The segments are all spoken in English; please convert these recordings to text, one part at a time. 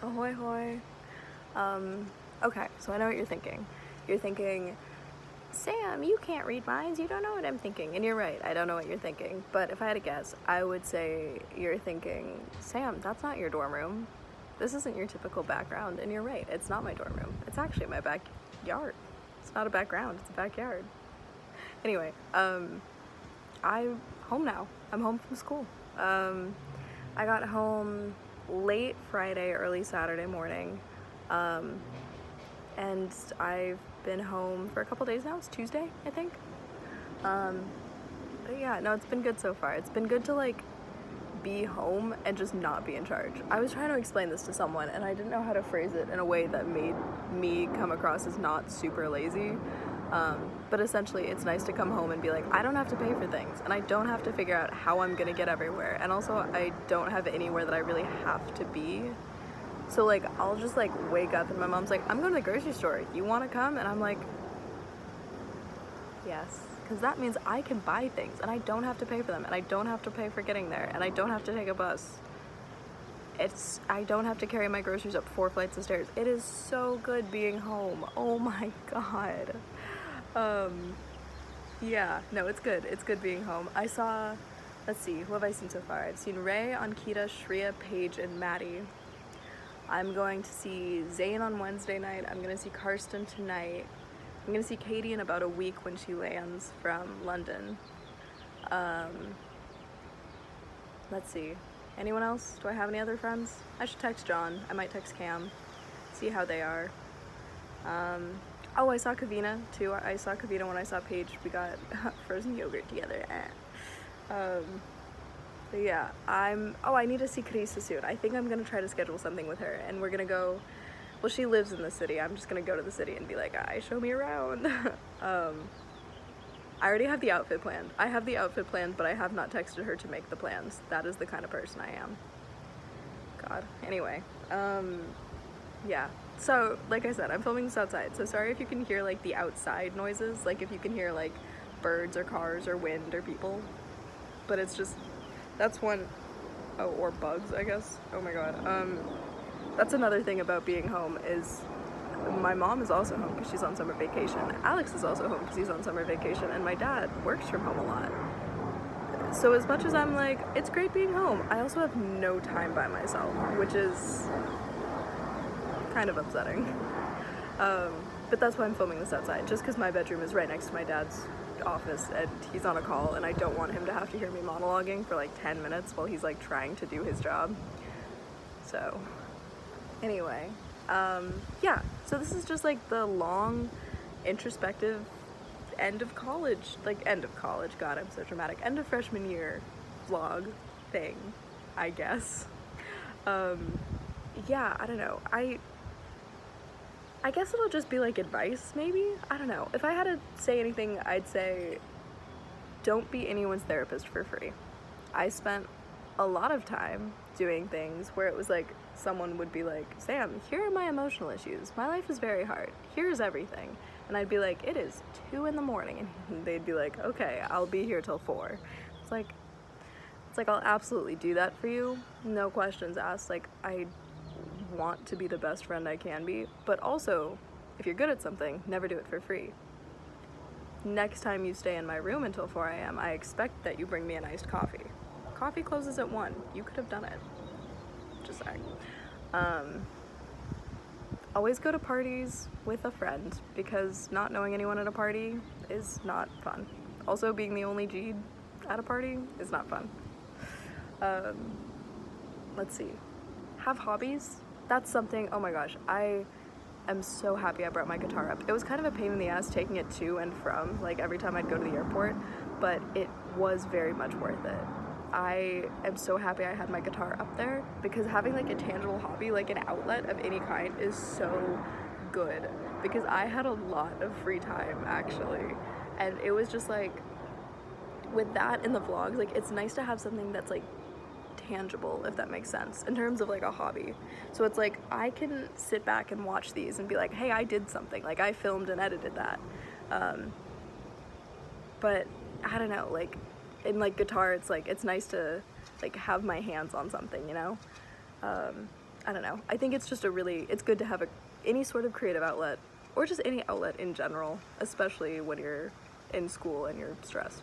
Ahoy hoy. Okay, so I know what you're thinking. You're thinking, Sam, you can't read minds, you don't know what I'm thinking. And you're right, I don't know what you're thinking. But if I had to guess, I would say you're thinking, Sam, that's not your dorm room. This isn't your typical background. And you're right, it's not my dorm room. It's actually my backyard. It's not a background, it's a backyard. Anyway, I'm home now. I'm home from school. I got home late Friday, early Saturday morning. And I've been home for a couple days now. It's Tuesday, I think. But yeah, no, it's been good so far. It's been good to like be home and just not be in charge. I was trying to explain this to someone and I didn't know how to phrase it in a way that made me come across as not super lazy. But essentially it's nice to come home and be like, I don't have to pay for things and I don't have to figure out how I'm gonna get everywhere. And also I don't have anywhere that I really have to be. So like I'll just like wake up and my mom's like, I'm going to the grocery store. You want to come? And I'm like, yes. Because that means I can buy things and I don't have to pay for them and I don't have to pay for getting there and I don't have to take a bus. I don't have to carry my groceries up 4 flights of stairs. It is so good being home. Oh my god. Yeah, no, it's good. It's good being home. I saw, let's see, who have I seen so far? I've seen Ray, Ankita, Shreya, Paige, and Maddie. I'm going to see Zane on Wednesday night. I'm going to see Karsten tonight. I'm going to see Katie in about a week when she lands from London. Let's see. Anyone else? Do I have any other friends? I should text John. I might text Cam. See how they are. Oh, I saw Kavina too. I saw Kavina when I saw Paige. We got frozen yogurt together. But yeah, I need to see Carissa soon. I think I'm gonna try to schedule something with her and we're gonna go, well, she lives in the city. I'm just gonna go to the city and be like, show me around. I already have the outfit planned. I have the outfit planned, but I have not texted her to make the plans. That is the kind of person I am. God. Anyway, yeah. So, like I said, I'm filming this outside, so sorry if you can hear, like, the outside noises, like, if you can hear, like, birds or cars or wind or people, but it's just, that's one, oh, or bugs, I guess, oh my god, that's another thing about being home is my mom is also home because she's on summer vacation, Alex is also home because he's on summer vacation, and my dad works from home a lot. So as much as I'm like, it's great being home, I also have no time by myself, which is kind of upsetting. But that's why I'm filming this outside, just because my bedroom is right next to my dad's office and he's on a call and I don't want him to have to hear me monologuing for like 10 minutes while he's like trying to do his job. So anyway, yeah, so this is just like the long introspective end of college, god, I'm so dramatic, end of freshman year vlog thing, I guess. Yeah, I don't know, I guess it'll just be like advice, maybe? I don't know. If I had to say anything, I'd say don't be anyone's therapist for free. I spent a lot of time doing things where it was like someone would be like, Sam, here are my emotional issues. My life is very hard. Here's everything. And I'd be like, it is 2 in the morning. And they'd be like, okay, I'll be here till 4. It's like I'll absolutely do that for you. No questions asked. Like, I want to be the best friend I can be, but also, if you're good at something, never do it for free. Next time you stay in my room until 4 a.m., I expect that you bring me an iced coffee. Coffee closes at 1. You could have done it. Just saying. Always go to parties with a friend, because not knowing anyone at a party is not fun. Also, being the only G at a party is not fun. Let's see. Have hobbies? That's something, oh my gosh, I am so happy I brought my guitar up. It was kind of a pain in the ass taking it to and from, like every time I'd go to the airport, but it was very much worth it. I am so happy I had my guitar up there, because having like a tangible hobby, like an outlet of any kind, is so good, because I had a lot of free time actually, and it was just like, with that in the vlogs, like it's nice to have something that's like tangible, if that makes sense, in terms of like a hobby. So it's like I can sit back and watch these and be like, hey, I did something, like I filmed and edited that. But I don't know, like in like guitar, it's like it's nice to like have my hands on something, you know. I I don't know. I think it's just it's good to have any sort of creative outlet, or just any outlet in general, especially when you're in school and you're stressed.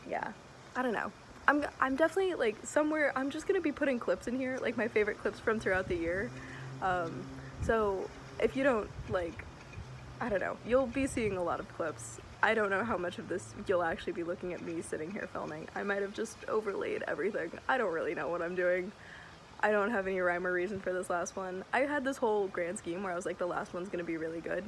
Yeah, I don't know. I'm definitely, like, somewhere, I'm just gonna be putting clips in here, like my favorite clips from throughout the year. So if you don't, like, I don't know, you'll be seeing a lot of clips. I don't know how much of this you'll actually be looking at me sitting here filming. I might have just overlaid everything. I don't really know what I'm doing. I don't have any rhyme or reason for this last one. I had this whole grand scheme where I was like, the last one's gonna be really good.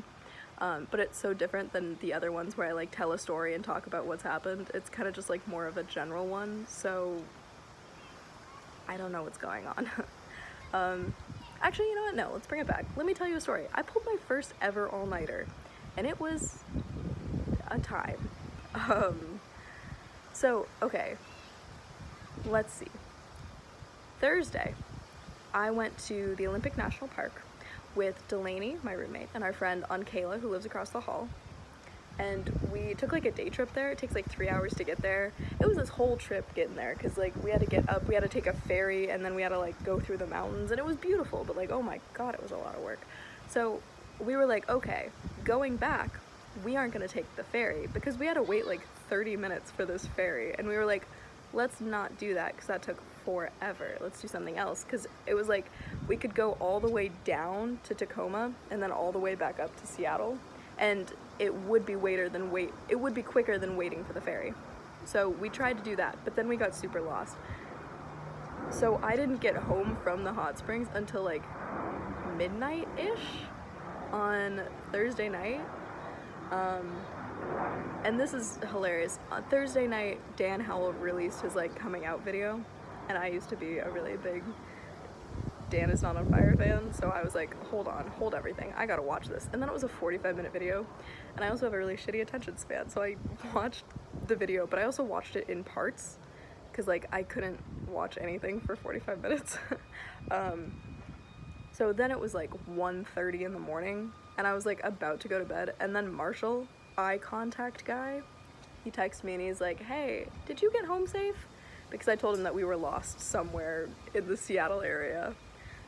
But it's so different than the other ones where I like tell a story and talk about what's happened. It's kind of just like more of a general one, so I don't know what's going on. Actually, you know what? No, let's bring it back. Let me tell you a story. I pulled my first ever all-nighter, and it was a time. So, okay, let's see. Thursday, I went to the Olympic National Park with Delaney, my roommate, and our friend Aunt Kayla, who lives across the hall. And we took like a day trip there. It takes like 3 hours to get there. It was this whole trip getting there, because like we had to get up, we had to take a ferry, and then we had to like go through the mountains, and it was beautiful, but like, oh my god, it was a lot of work. So we were like, okay, going back, we aren't gonna take the ferry, because we had to wait like 30 minutes for this ferry, and we were like, let's not do that, because that took forever. Let's do something else, because it was like we could go all the way down to Tacoma and then all the way back up to Seattle, and it would be quicker than waiting for the ferry. So we tried to do that, but then we got super lost. So I didn't get home from the hot springs until like midnight-ish on Thursday night. And this is hilarious. On Thursday night, Dan Howell released his like coming out video, and I used to be a really big Dan Is Not on Fire fan, so I was like, hold everything, I gotta watch this. And then it was a 45-minute video, and I also have a really shitty attention span, so I watched the video, but I also watched it in parts, because like I couldn't watch anything for 45 minutes. So then it was like 1:30 in the morning, and I was like about to go to bed, and then Marshall, eye contact guy, he texted me and he's like, hey, did you get home safe? Because I told him that we were lost somewhere in the Seattle area.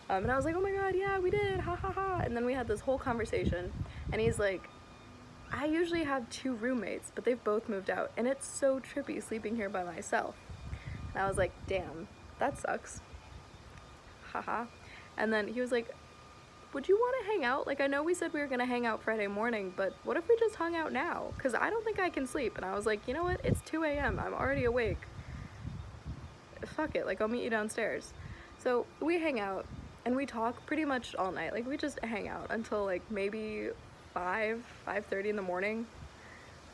And I was like, oh my god, yeah, we did, ha ha ha. And then we had this whole conversation, and he's like, I usually have 2 roommates, but they've both moved out, and it's so trippy sleeping here by myself. And I was like, damn, that sucks. Haha. And then he was like, would you want to hang out? Like, I know we said we were gonna hang out Friday morning, but what if we just hung out now? Because I don't think I can sleep. And I was like, you know what? It's 2 a.m. I'm already awake. Fuck it, like, I'll meet you downstairs. So we hang out, and we talk pretty much all night. Like, we just hang out until like maybe 5:30 in the morning.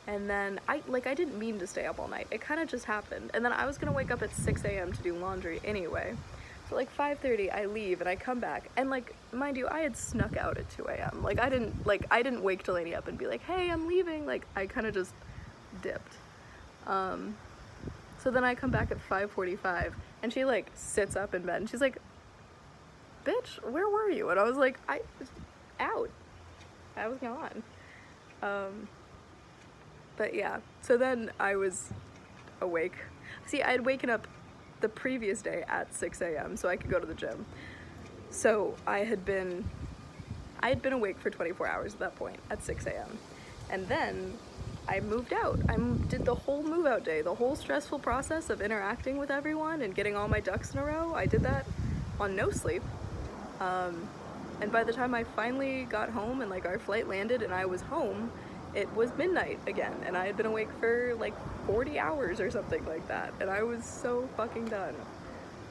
And then I didn't mean to stay up all night. It kind of just happened. And then I was gonna wake up at 6 a.m. to do laundry anyway. So like 5:30 I leave, and I come back, and like, mind you, I had snuck out at 2 a.m. Like I didn't wake Delaney up and be like, hey, I'm leaving. Like, I kind of just dipped. So then I come back at 5:45, and she like sits up in bed, and she's like, bitch, where were you? And I was like, I was out. I was gone. But yeah, so then I was awake. See, I had waken up the previous day at 6 a.m. so I could go to the gym. So I had been awake for 24 hours at that point, at 6 a.m. And then I moved out. I did the whole move out day, the whole stressful process of interacting with everyone and getting all my ducks in a row. I did that on no sleep. And by the time I finally got home and like our flight landed and I was home, it was midnight again, and I had been awake for like 40 hours or something like that, and I was so fucking done.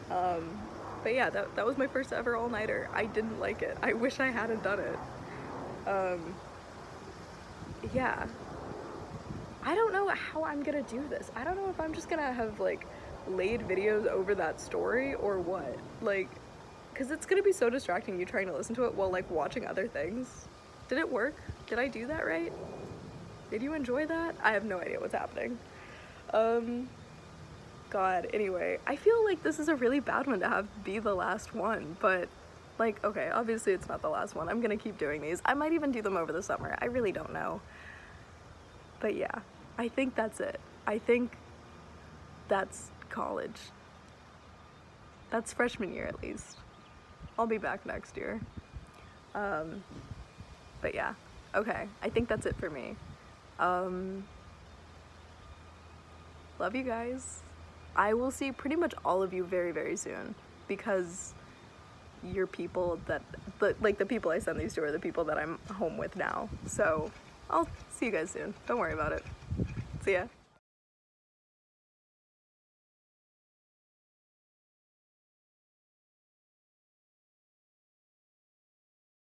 But yeah, that was my first ever all-nighter. I didn't like it. I wish I hadn't done it. Yeah. I don't know how I'm gonna do this. I don't know if I'm just gonna have like laid videos over that story or what. Like, because it's gonna be so distracting you trying to listen to it while like watching other things. Did it work? Did I do that right? Did you enjoy that? I have no idea what's happening. God, anyway, I feel like this is a really bad one to have be the last one, but like, okay, obviously it's not the last one. I'm gonna keep doing these. I might even do them over the summer. I really don't know. But yeah, I think that's it. I think that's college. That's freshman year at least. I'll be back next year. But yeah, okay, I think that's it for me. Love you guys. I will see pretty much all of you very, very soon, because you're people that, like, the people I send these to are the people that I'm home with now. So I'll see you guys soon. Don't worry about it. See ya.